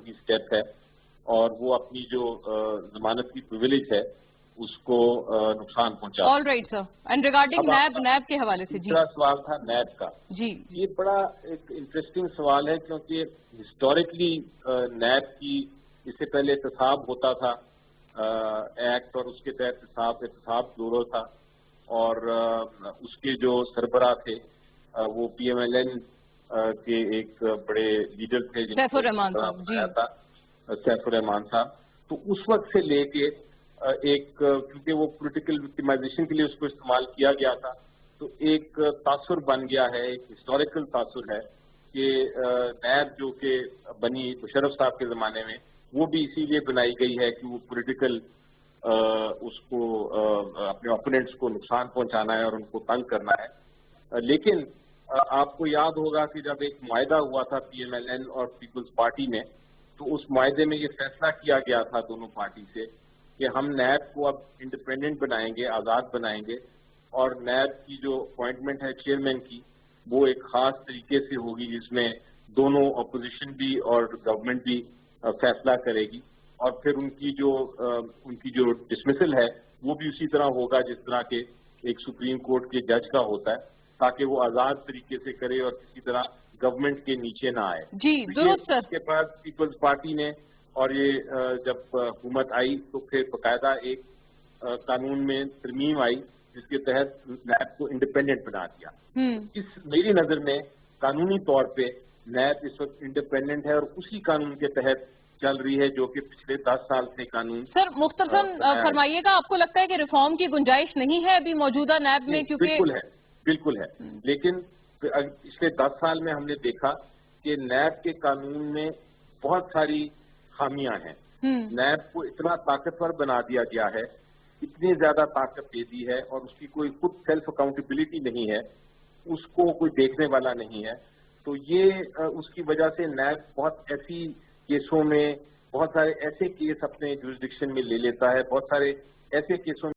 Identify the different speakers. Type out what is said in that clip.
Speaker 1: की स्टेप है और वो अपनी जो जमानत की प्रिविलेज है उसको नुकसान पहुंचा।
Speaker 2: All right sir, and regarding NAB के हवाले से जी,
Speaker 1: दूसरा सवाल था नैब का
Speaker 2: जी।
Speaker 1: ये बड़ा एक इंटरेस्टिंग सवाल है क्योंकि हिस्टोरिकली नैब की इससे पहले एहतसाब होता था एक्ट और उसके तहत एहतसाब ब्यूरो था और उसके जो सरबराह थे वो PMLN के एक बड़े लीडर थे
Speaker 2: सैफुर रहमान
Speaker 1: साहब। तो उस वक्त से लेके एक क्योंकि वो पॉलिटिकल विक्टिमाइजेशन के लिए उसको इस्तेमाल किया गया था तो एक तासुर बन गया है, एक हिस्टोरिकल तासुर है कि नैब जो कि बनी मुशर्रफ साहब के ज़माने में वो भी इसीलिए बनाई गई है कि वो पॉलिटिकल उसको अपने ओपोनेंट्स को नुकसान पहुंचाना है और उनको तंग करना है। लेकिन आपको याद होगा कि जब एक मुआहदा हुआ था PMLN और पीपल्स पार्टी में तो उस मुआहदे में ये फैसला किया गया था दोनों पार्टी से कि हम नैब को अब इंडिपेंडेंट बनाएंगे, आज़ाद बनाएंगे और नैब की जो अपॉइंटमेंट है चेयरमैन की वो एक खास तरीके से होगी जिसमें दोनों अपोजिशन भी और गवर्नमेंट भी फैसला करेगी और फिर उनकी जो डिसमिसल है वो भी उसी तरह होगा जिस तरह के एक सुप्रीम कोर्ट के जज का होता है ताकि वो आज़ाद तरीके से करे और किसी तरह गवर्नमेंट के नीचे ना आए।
Speaker 2: जी दुरुस्त सर।
Speaker 1: उसके बाद पीपल्स पार्टी ने और ये जब हुकूमत आई तो फिर बाकायदा एक कानून में तरमीम आई जिसके तहत नैब को इंडिपेंडेंट बना दिया। मेरी नज़र में कानूनी तौर पे नैब इस वक्त इंडिपेंडेंट है और उसी कानून के तहत चल रही है जो कि पिछले 10 साल से कानून।
Speaker 2: सर मुख्तसरन फरमाइएगा, आपको लगता है कि रिफॉर्म की गुंजाइश नहीं है अभी मौजूदा नैब में? क्योंकि
Speaker 1: बिल्कुल है लेकिन पिछले 10 साल में हमने देखा कि नैब के कानून में बहुत सारी खामियां हैं। नैब को इतना ताकतवर बना दिया गया है, इतनी ज्यादा ताकत दे दी है और उसकी कोई खुद सेल्फ अकाउंटेबिलिटी नहीं है, उसको कोई देखने वाला नहीं है। तो ये उसकी वजह से नैब बहुत ऐसी केसों में बहुत सारे ऐसे केस अपने जुरिसडिक्शन में ले लेता है, बहुत सारे ऐसे केसों